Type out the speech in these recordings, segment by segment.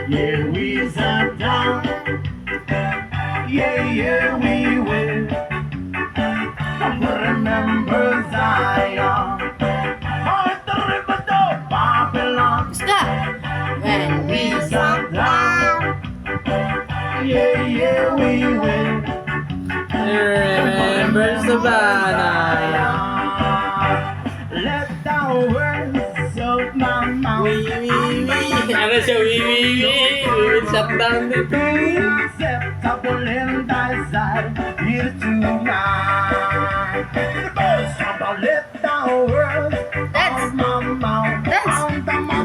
Yeah, we sat down. Yeah, yeah, we will. Remember Zion. Heart the river to Babylon. Ska! When we Sat down. Yeah, yeah, we will. Remember Savannah. Let the words of my mouth Ano siya? We will shut down the be acceptable in thy sight here tonight. Let the words Dance! of my mouth Dance!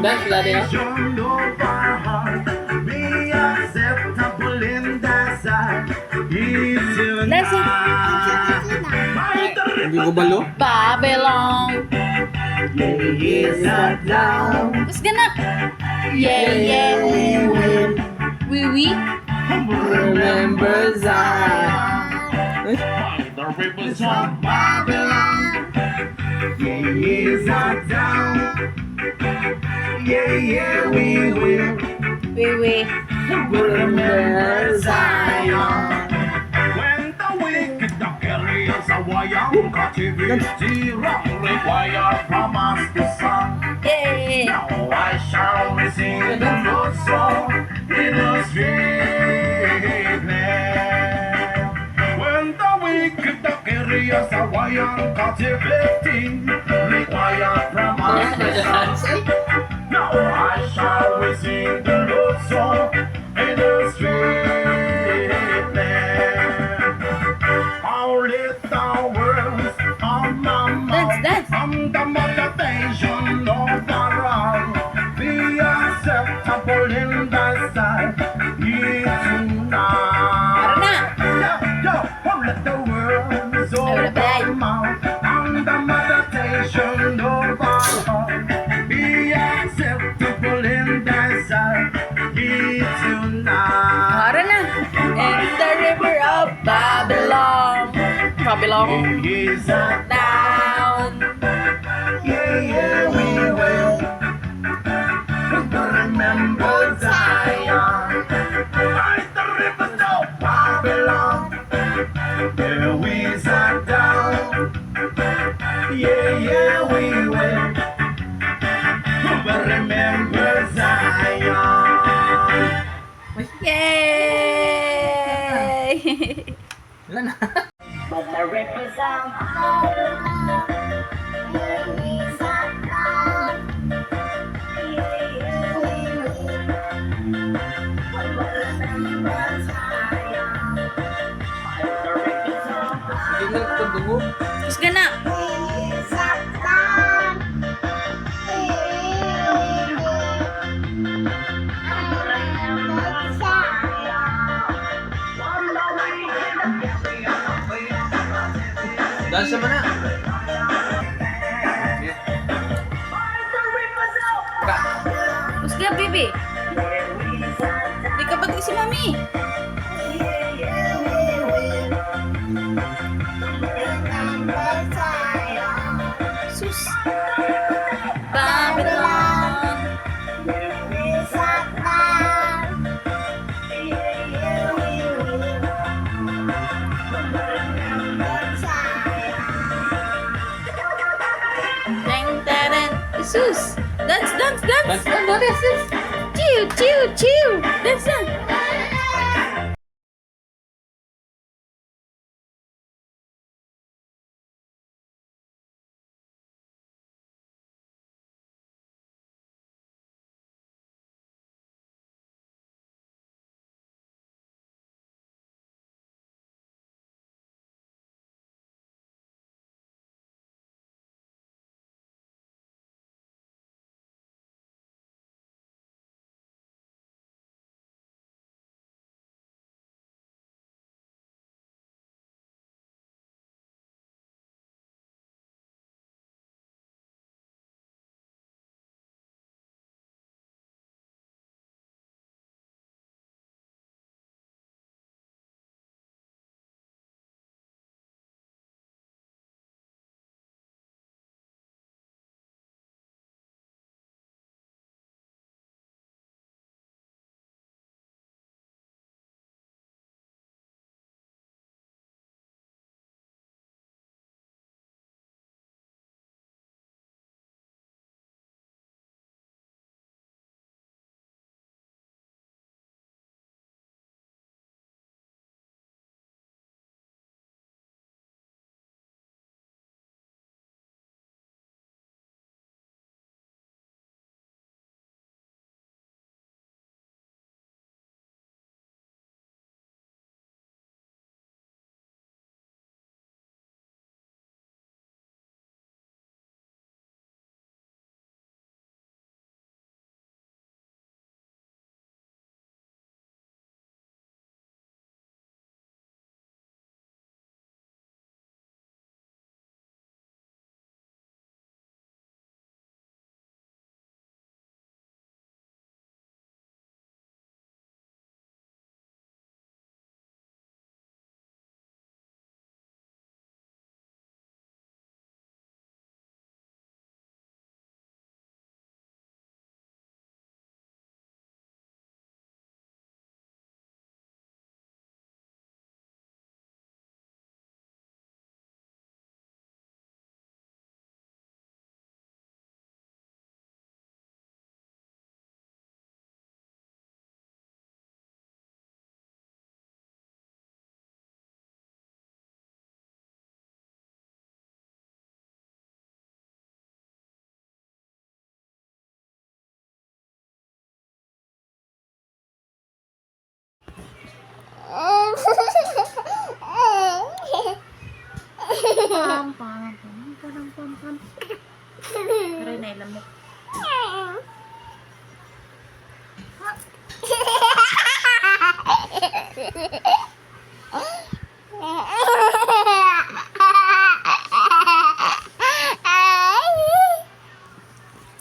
Dance, Lani, ah. foundation of our heart be acceptable in thy sight here Dance! tonight. Hindi ko balo? Babylon! Is that down? Mas gana! Yeah, yeah, we will. We? Remember Zion. The rivers of Babylon. Is that down? Yeah, yeah, we will. We. Remember Zion. When the wicked the carriers away on captivity, wrong require from us to song. Yeah! Now I shall sing the Lord's song in the street land. When the wicked the carriers away on captivity, require from us to song. Now I shall sing the Lord's song in the street land. How little words of my mouth Dance! from the motivation of the wrong be acceptable in thy sight. Here tonight. Para na! Yo, let the words of Ay, wala pa our yan. mouth and the meditation of our heart be acceptable in thy sight. Here tonight. Para na! And the river of Babylon! Babylon! Is that Down! yeah, yeah, we will. Remember Zion. Like the rivers of Babylon. There we sat down. Yeah, yeah, we will. Remember Zion. Yay! Wala na. But the rivers of Hindi na tundungo. Mas gana! Dance naman na. Mas gana, baby! Di ka bagay si mami! Sus! Babylon! Dang, dang, Jesus! Dance! Dance na, dance. Chew, chew, chew! Dance na! pam, pam. Aray na ilamok.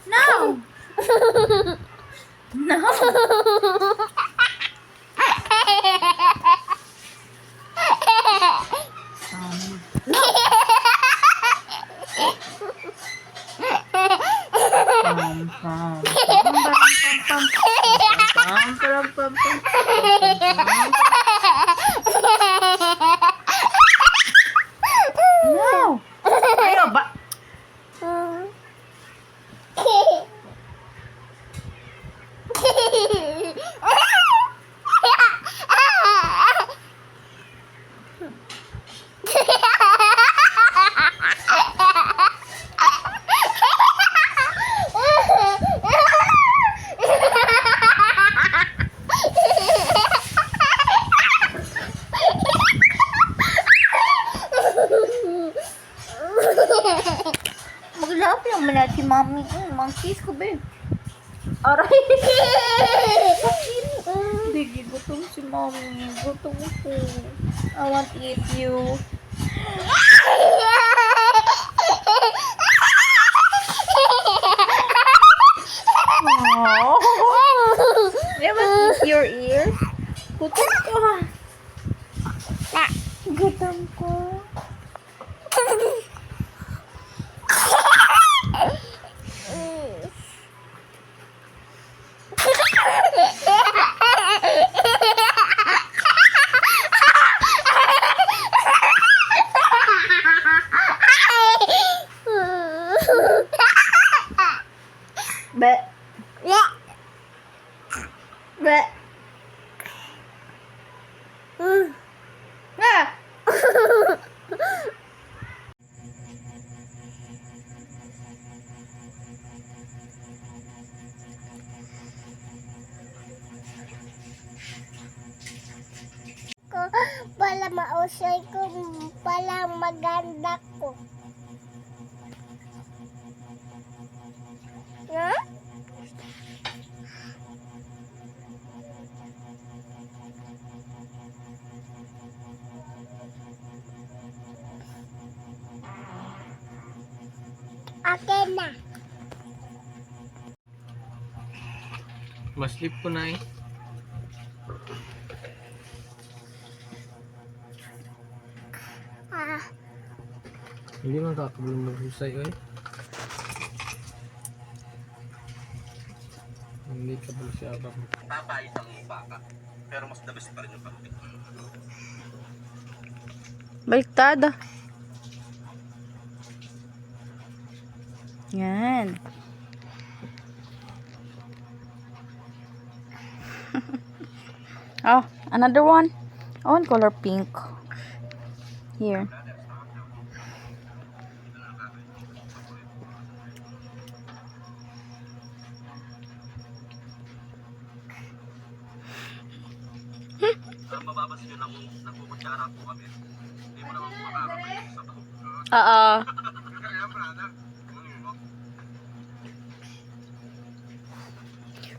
No! No! Pam, pam. Pam, pam, pam, pam. No! Ayaw ba? Maglap lang muna si mami. Mangkis ko ba? Aray! Bigi, gutom si mami. Gutom ko. I want to eat you. I want to eat your ears. Gutom ko. Gutom ko. Be. Be. Pala mausay ko, pala maganda ko. Ha? Akin na. Maslip ko na eh. Ah, Hindi man kakabulong maghusay eh. Hindi ka ba siya abang. Papait ang baka. Pero mas the best pa rin yung pangpit. Baliktad. Yan. Oh, another one. I want color pink. Here. Mababas nyo na kung nagpukutsara po kami. Hindi mo naman makakapit sa to. Oo. Kaya brada.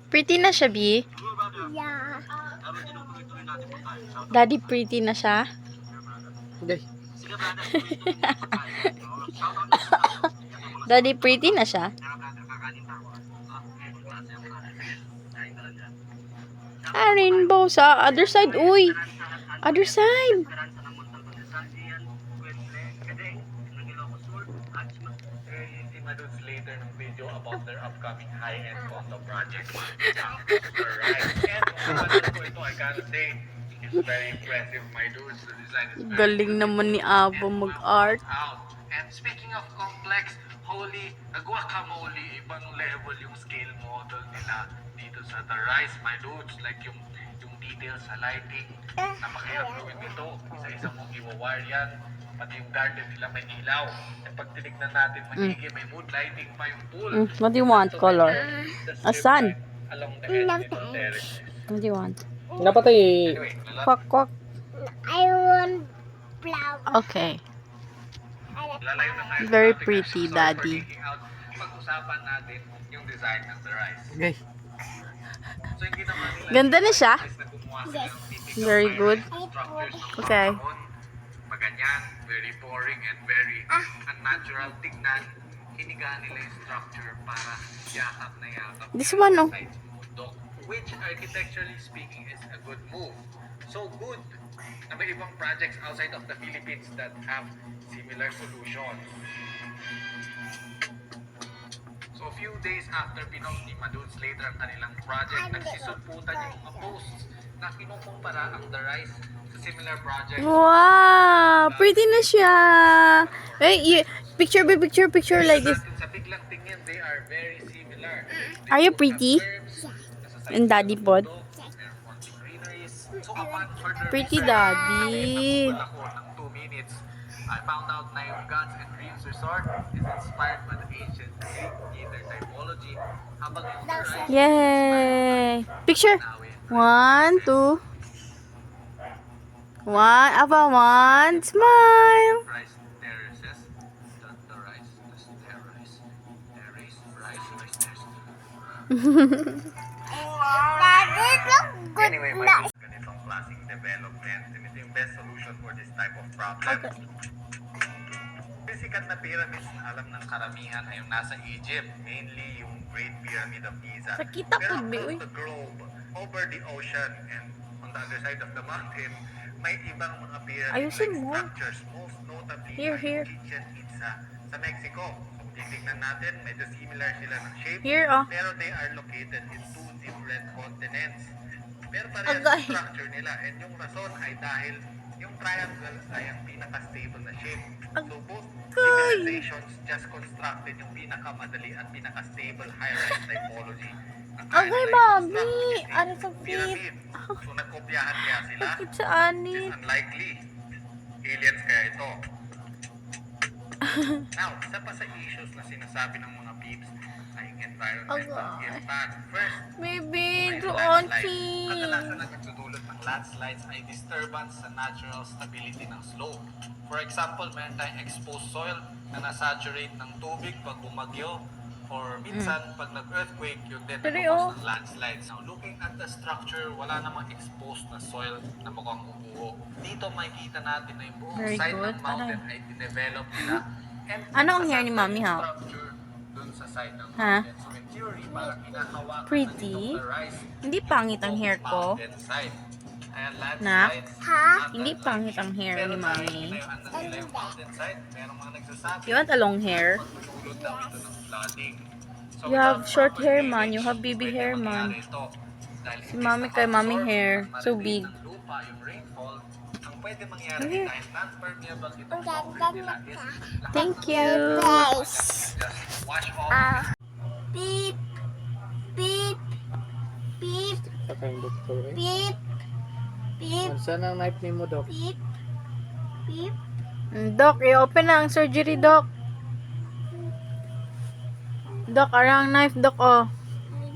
Pretty na siya, B. yeah. Habang tinutuloy-tuloy natin po tayo. Shout Daddy, pretty na siya. Hindi. Sige brada, tuloy-tuloy natin po tayo. Shout out na sa Daddy, pretty na siya. brother, kakanin pa ako. Ngayon klase ang brother. Kain ka lang dyan. Ah, rainbow sa other side. Uy. Other side. Esperanza ng Montang Condesandian, Quetle, Kedeng, ng Ilocos Sur, at i-madods later ng video about their upcoming high-end condo project. Alright, and kung ano po ito, I gotta say, it's very impressive, my dudes. The design is very Galing naman ni Abo mag-art. out. And speaking of complex, holy guacamole, ibang level yung scale model nila dito sa The Rise, my dudes. Like yung details sa lighting, napakahirap gawin nito. Isa-isa mong i-wire yan. Pati yung garden nila may ilaw. At pag tinignan natin, magiging may mood lighting pa yung pool. What do you want? Color? A sun? Along the edge nito terrace. What do you want? Napatay. Anyway, Quack, quack. I want flower. Okay. I like lalayo na tayo sa Very topic. pretty, Sorry Daddy. for geeking out. Pag-usapan natin yung design ng the rice. Okay. So yung ginawa nila Ganda na siya. is na gumawa sila ng typical Very good. structures ng mga Okay. kahon. Maganyan, very boring and very unnatural tignan. Hinigaan nila yung structure para yakap na yakap. This one, oh. Sides ng bundok, which architecturally speaking is a good move. So good na may ibang projects outside of the Philippines that have similar solutions. So a few days after pinost ni Madun Slater ang kanilang project, nagsisulputan yung mga posts na kinukumpara ang The Rise sa similar project. Wow! Pretty na siya. Hey, picture like this. Sa biglang tingin, they are very similar. Are you pretty? And Daddy Pod? So upon further Pretty research, Daddy. ako ng 2 minutes, I found out na yung Gods and Dreams Resort is inspired by the ancient Greek theater typology, habang yung The Rise Yay! Picture. nawin 1, 2. 1, apa 1. Smile. rice terraces, the rice, terrace, rice terrace. Daddy, look good Anyway, na. ganitong klaseng development, ito yung best solution for this type of problem. Yung sikat na pyramids na alam ng karamihan ay yung nasa Egypt, mainly yung Great Pyramid of Giza. Nakita ko, Pero Bi, uy. across the globe, over the ocean, and on the other side of the mountain, may ibang mga Ayusin pyramid-like mo. structures, most notably Here, ay here. Chichen Itza sa Mexico. So, kung titignan natin, medyo similar sila ng shape, Here, oh. pero they are located in 2 different continents. Pero parehas Agay. yung structure nila, and yung rason ay dahil yung triangles ay ang pinaka-stable na shape. So both civilizations just constructed yung pinakamadali at pinaka-stable high-rise typology. Ang Agay, high-rise mami. construction Ano is sa pyramid. So nagkopyahan kaya sila? Bakit sa It anit? is unlikely. Aliens kaya ito. Now, isa pa sa issues na sinasabi ng mga peeps ay environmental Agay. impact. First, Baby, may doon, landslide. Kadalasan ang nagdudulot ng landslides ay disturbance sa natural stability ng slope. For example, meron tayong exposed soil na nasaturate ng tubig pag bumagyo, or minsan pag nag-earthquake, yun din Pero, nagkakos ng landslides. Now, looking at the structure, wala namang exposed na soil na mukhang ubuo. Dito makikita natin na yung buong Very side good. ng mountain ay dinevelop nila. And Ano ang hair ni nasa Mami, ha? structure dun sa side ng Ha? mountain. So, in theory, parang hinahawakan Pretty? na nitong the rise Hindi pangit ang hair ko. mountainside. Ayan, Nak? landslides. Ha? Hindi pangit ang hair Pero ni dahil Mami. pinayuan na nila yung mountainside, merong mga nagsasabi You want a long hair? magdudulot daw ito ng flooding. So, You have without short proper hair, man. drainage, You have baby pwede hair, mangyari man. ito. Dahil Si imbis Mami na kay Mami ma-absorb hair. ng So malalim big. ng lupa yung rainfall, ang pwede mangyari Here. dahil non-permeable itong Ang ganda concrete nila na is ka. lahat Thank ng you. Place. just wash off. Beep. Beep. Beep. Sa kayong doktor eh. Beep. Beep. Saan ang knife ni mo, Dok? Beep. Beep. Doc, i-open na ang surgery, Doc. Doc, arang knife, Doc, oh.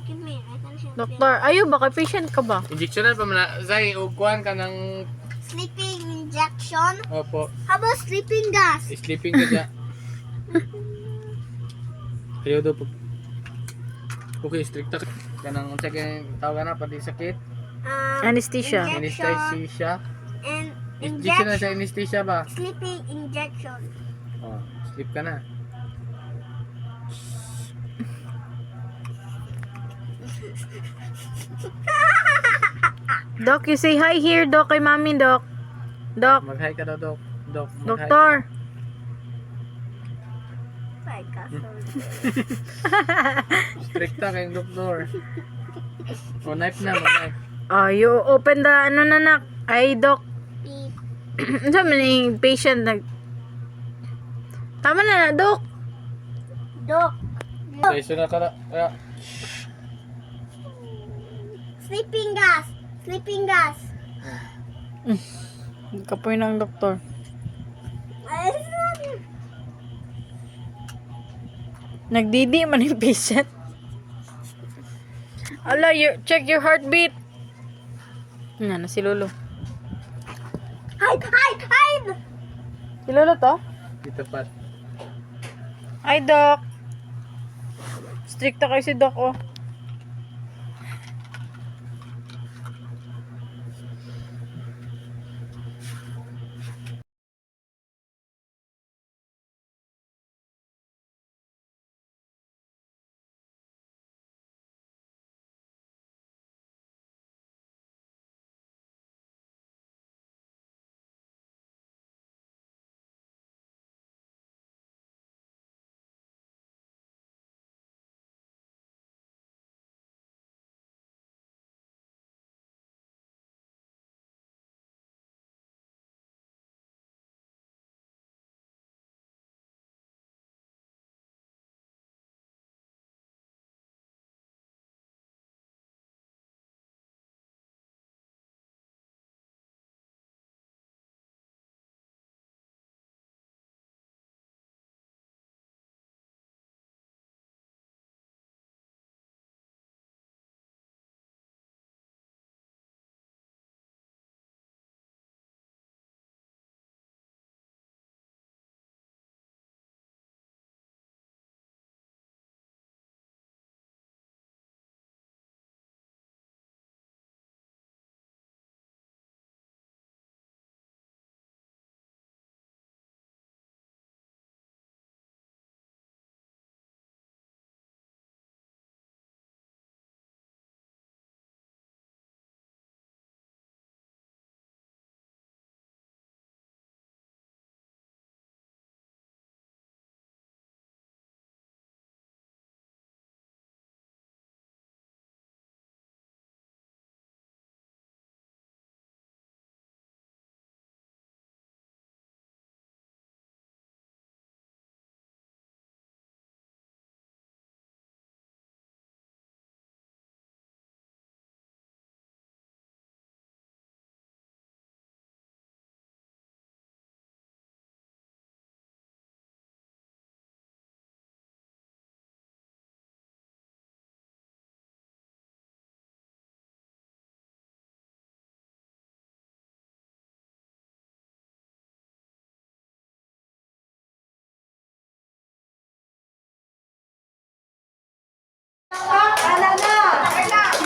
Give me. I can help you. Doktor, ayo ba? Kay patient ka ba? Injectionan pa man. Zay, ugkuhan ka ng... Sleeping injection. Opo. How about sleeping gas? Sleeping ka dyan. Ayaw daw po. Okay, strict ka. Kanang unsa kay tawag na pati sakit. Anesthesia. Anesthesia. And Injection na sa injection. anesthesia ba? Sleeping injection. Oh, sleep ka na. Doc, you say hi here, Doc, kay Mami, Doc. Doc, Mag-hi ka daw, Dok. Dok, mag-hi doktor. My God. Strict ka kay doktor. O, knife na, mag-knife. Oh, you open the, ano na, nak. Ay, Doc. Beep. Sabi na yung patient nag... Tama na, Doc. Doc. Okay, so na ka na. Kaya, Sleeping gas. Sleeping gas. Kapoy ng doktor. Nagdidi man yung patient. Ala, check your heartbeat. Nga na, si Lolo. Hide! Hide! Hide! Si Lolo to? dito pa. Ay, Doc. Stricto kayo si Doc, oh.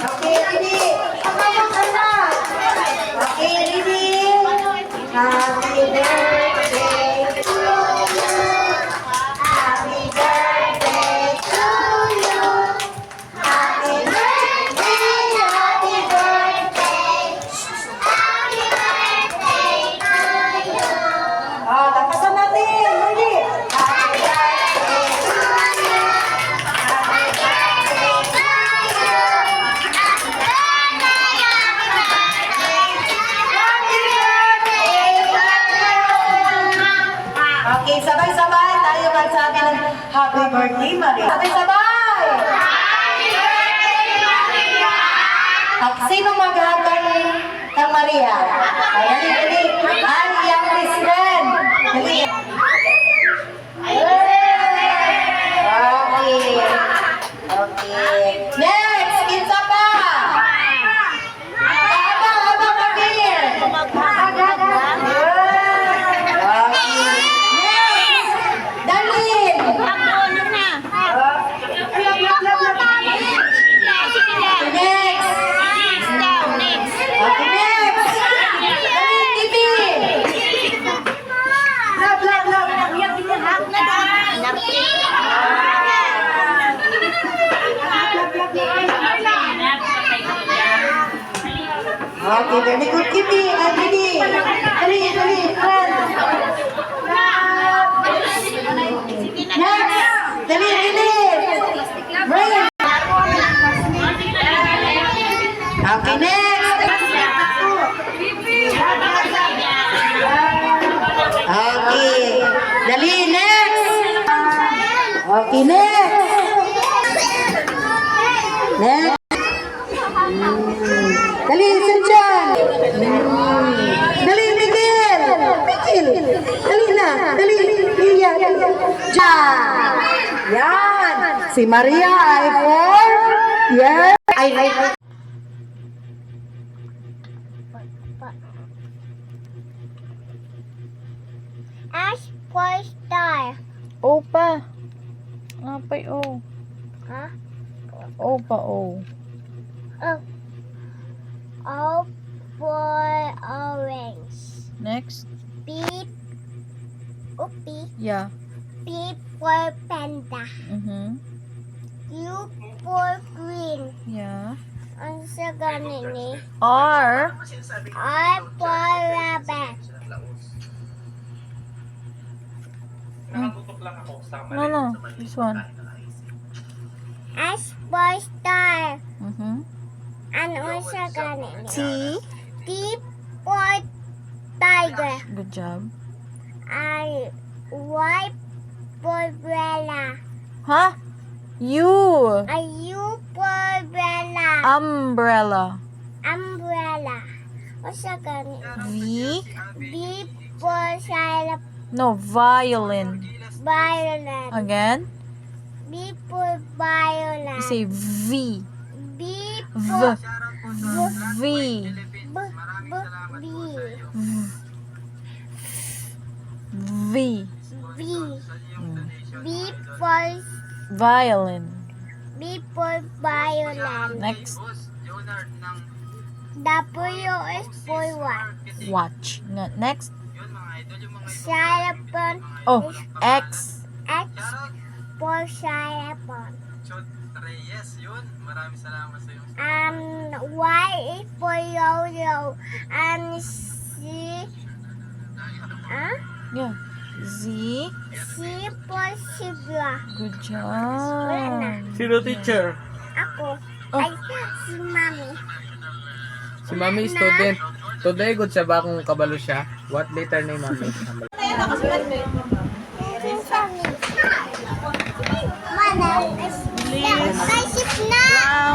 Okay, ready? Okay, ready? Happy birthday to you. Happy birthday to you. Happy birthday, happy birthday. Happy birthday to you. Oh, lakasan natin. Ready? Happy birthday to you. Happy birthday to you. Okay, sabay-sabay tayo magsabi ng Happy Birthday, Maria. Sabay-sabay! Happy Birthday, Maria! At sino maghahagan ng Maria? Dali, dali. Ang iyang best friend. Dali. Okay. Okay. Next, kinsa pa? Abang, Kabir. Dalin! Next! Okay, next! Dalin, TV! Love! Okay, very good, Kitty. Didi. Dali, dali, friend. Next! Dali, dali! Brian! Okay, next! Okay. Dali, next! Okay, next! Next! Dali, Sunshine! Dali, Miguel! Miguel! Dali na! Dali! Iya! Diyan! Yan! Si Maria ay for... Yes! Ay! Ash for star. Opa. pa O. Oh. O for orange. Next. P. P. Yeah. P for panda. U for green. Yeah. Ang sa ganin ni. R. R for rabbit. No. This one. S for star. Ano sa ganin ni? T. T for tiger. Good job. I. Y for umbrella. Huh? U. A U for umbrella. Umbrella. Umbrella. O sa ganin. V. B for silent No, violin. violin. Again. B for violin. You say V. B V. for V. B. V. B. B for Violin. B for violin. Next. W is for what? Watch. Next. Xylophone. Oh, X. X for xylophone. And Y is for yo-yo. And Yeah. Z. C for zebra. Good Wala na. job. Sino teacher? Ako. Oh. Ay, si Mami. Si Mami student. Today, good siya ba kung kabalo siya? What letter ni Mami? Mana? Kaisip na!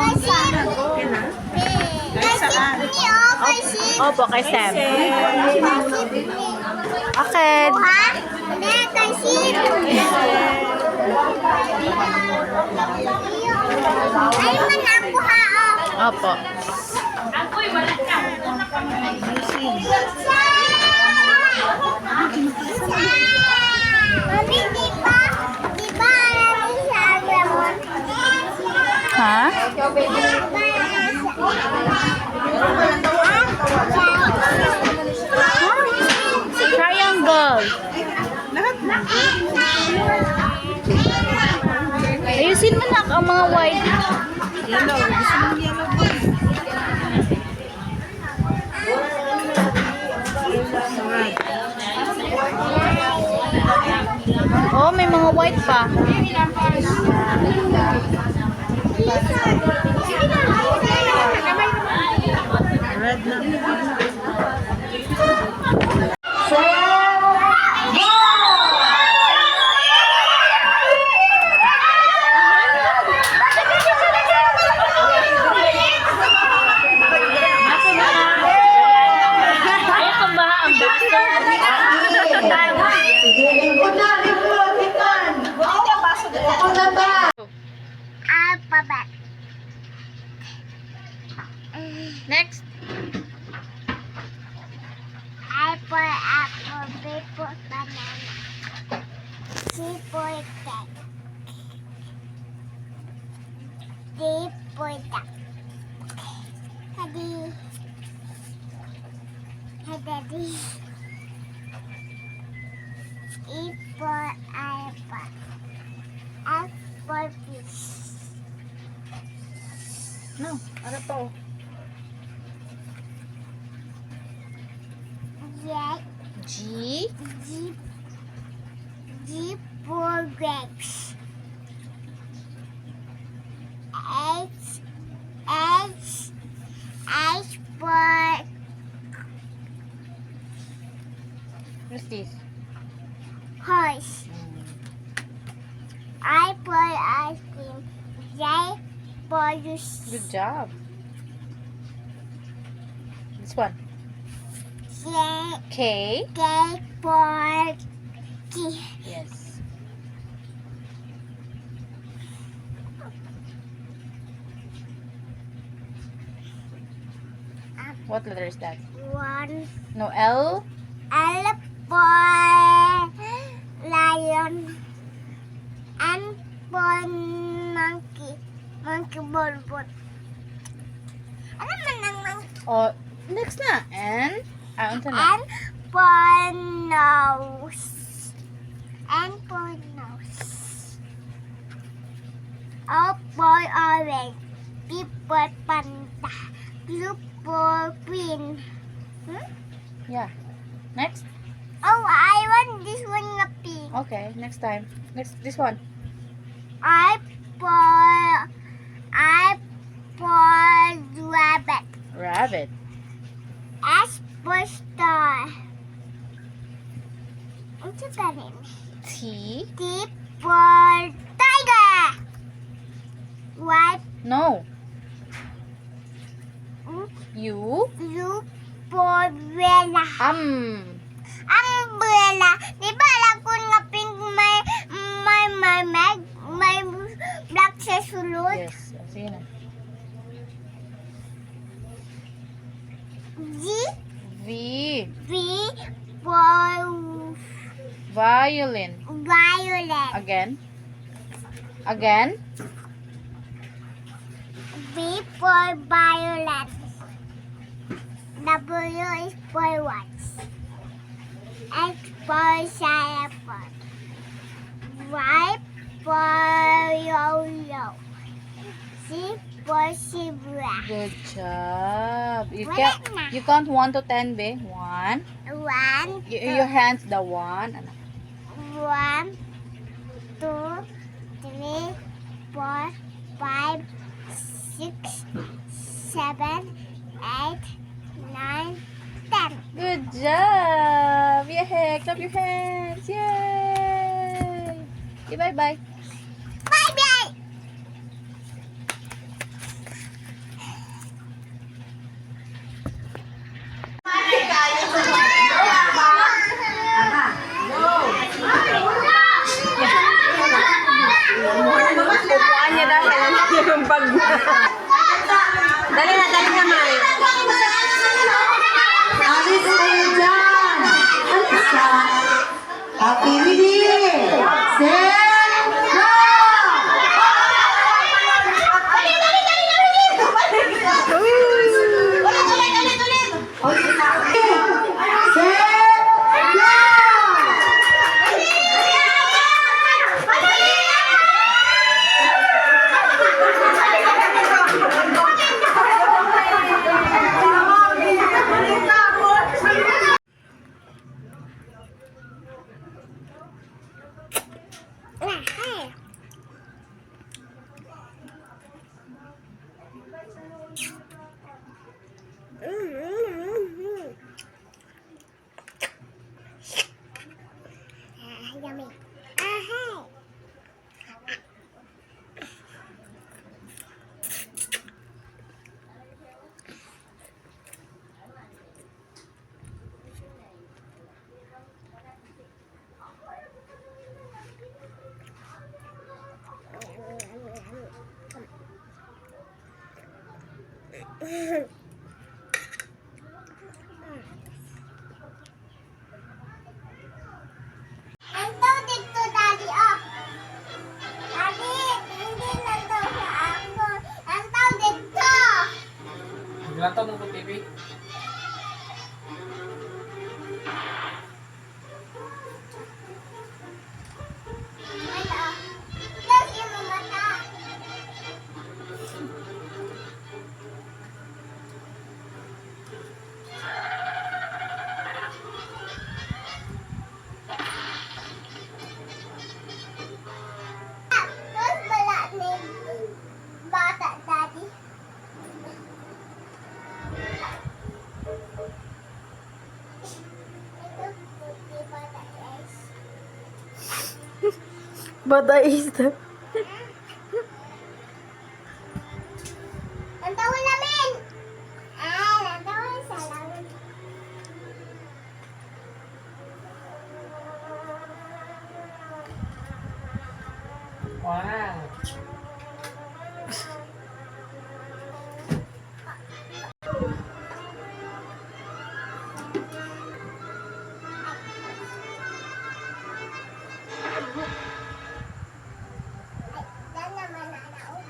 Kaisip! Kaisip ni o! Kaisip! Opo, kay Sam. Kaisip ni! Okay. Ha? Hindi, kaisip! Ay, manako ha o! Opo. Mami, di ba? Di ba alam mo sa Agramon? Ha? Triangle. Ayusin mo na ang mga white. Oh, may mga white pa. Alphabet. Next. A for apple, B for banana, C for cat, D for duck. Daddy. E for iPad, F for fish. No, ano to? G G. G for grapes. H for What's this? horse. I for ice cream. J for juice. Good job. This one. K. K for key. Yes. What letter is that? One. No, L. L for lion. N for monkey. Monkey bulbul. Ano man ang monkey? Oh, next na. And, unsa na? And for nose. And for nose. O for orange. P for panda. Blue for green. Yeah. Next. Oh, I want this one na pink. Okay, next time. Next, this one. I for rabbit. Rabbit. S for star. What's that name? T. T for tiger. Y No. U U. for umbrella. Umbrella. Di ba alam ko nga pink may black sa sulod? Yes. Sige na. G V. V for Violin. violet. Again. Again. V for violet. W is for watch. X for xylophone. Y for yo-yo. Z for zebra. Good job. Wala na. You count 1 to 10, be. 1. 1, Your hands, the 1. 1, 2, 3, 4, 5, 6, 7, 8, 9, 10. Good job. Yay. Clap your hands. Yay. Okay, bye-bye. Bye-bye! Upuan niya dahil yung bag niya. Dali na, Mari. Alis kayo dyan. Happy Ready. Set. Go! Set. Go! Yummy. Ang tao dito, Daddy, oh. Daddy, hindi lang daw sa ako. Ang tao dito. Naglantaw mo po, TV. Ano? Close yung mga mata. Close bala ni bata, Daddy. Ito, puti bata, guys. Bata is the... Ang tawa namin! Ang tawa sa lamin. Wow. Ay, dan naman, ano?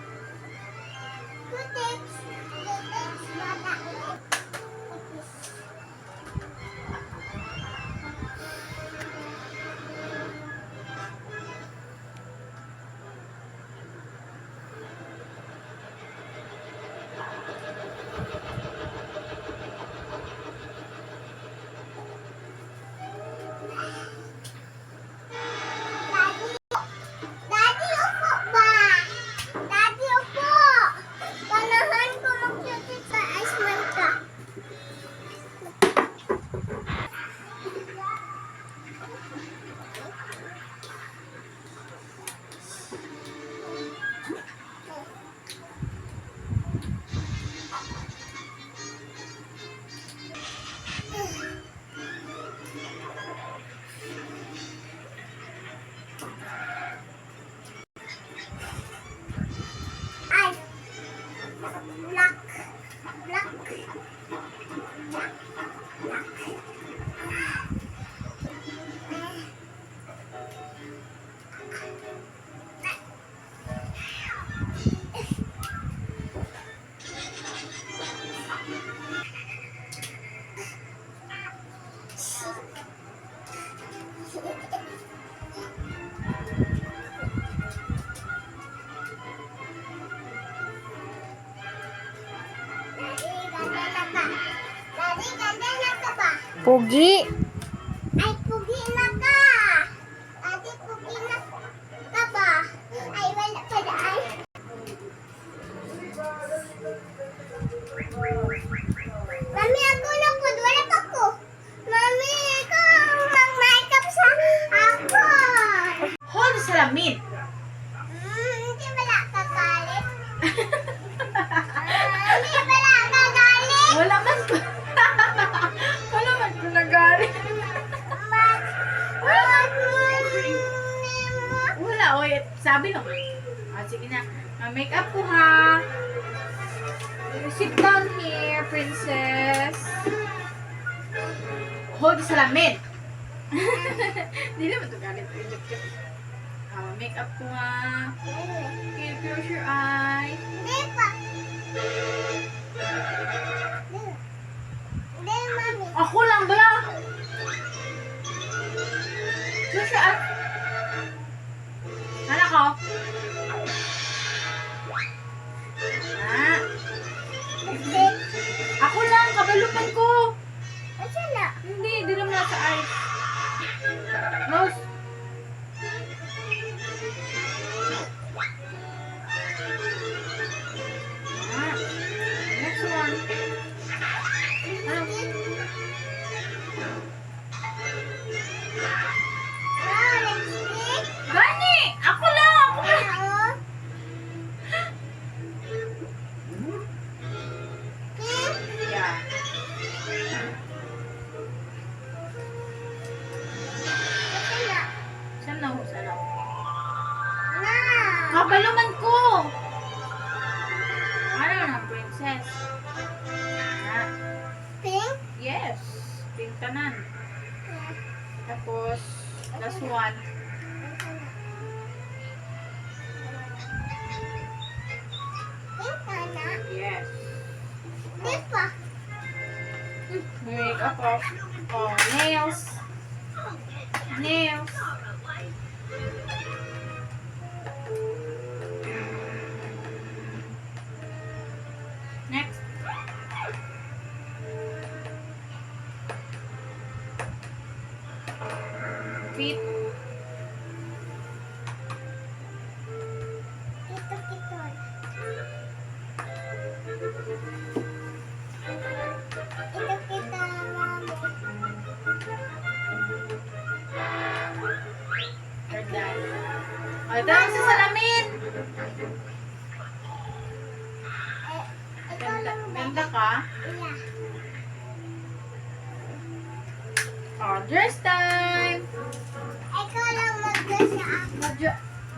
Daddy, ganda na ka ba? Pugi. Ay, pugi na ka. Daddy, pugi na ka ba? Ay, wala pa daan. Mami, ako na po. Wala pa ko. Mami, ikaw mag-makeup sa ako. Hold sa salamin. Hindi wala ka galit. Hindi wala ka galit. Wala man ko. Wala man ko nagalit. Wala, oy. Sabi lang. Ah, sige na. Make up ko ha. Sit down here, princess. Hold sa salamin. Hindi naman ito galit. Make up ko ha. Can you close your eyes? Hindi pa. Hindi, mami. Ako lang ba? Close your eyes. Anak ko. Ah. Lipstick. Ako lang, kabalutan ko. Asa na? Hindi naman nasa eyes. Nose. Ah. Next one. Ano? Ah, lipstick. Gani! Ako lang! Ako lang! Oo. Pink. Yeah. Asa na? Saan na? Saan na? Na. Kabaluman ko! Ano na, princess? Ah. Pink. Yes. Pink tanan. Tapos, last one. Pink ka na. Yes. Di pa. Make up of nails. Nails. Next. Feet. Ito, ito. Ito kita, mami. Third eye. O, ito ang sa salamin. Ikaw Ganda, lang ba? ganda ka. Yeah. O, dress time. Ikaw lang mag-dress sa ako.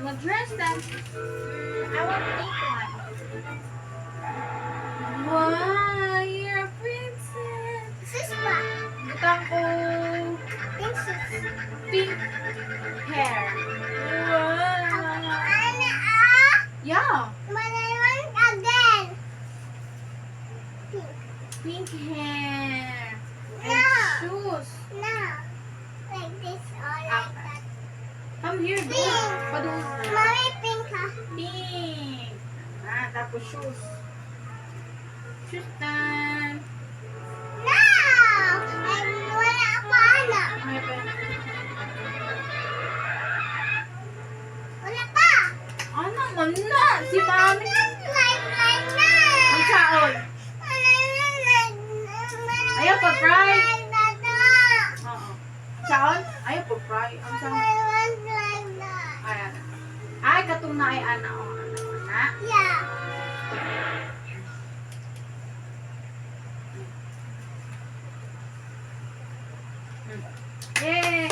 Mag-dress time. I want to take one. Wow, you're a princess. Sus pa. Butang ko Pink sus. pink hair. Wow. Ana, ah. Yeah, Malaman again. Pink. pink hair. And No. shoes. No. Like this or like that. Come here, do. Pink. Padung. Mami, pink ha. Pink. Ah, tapos shoes. Shoes time. No! Ay, wala pa, ana. May pa. Wala pa. Ano man na? Si mami. Like na. Ang saon. Ayaw pa, fry. Oo. Saon? Ayaw po, fry. Ang saon. Ayan. Ay, katong na ay ana. O, ana. Yeah. Yay!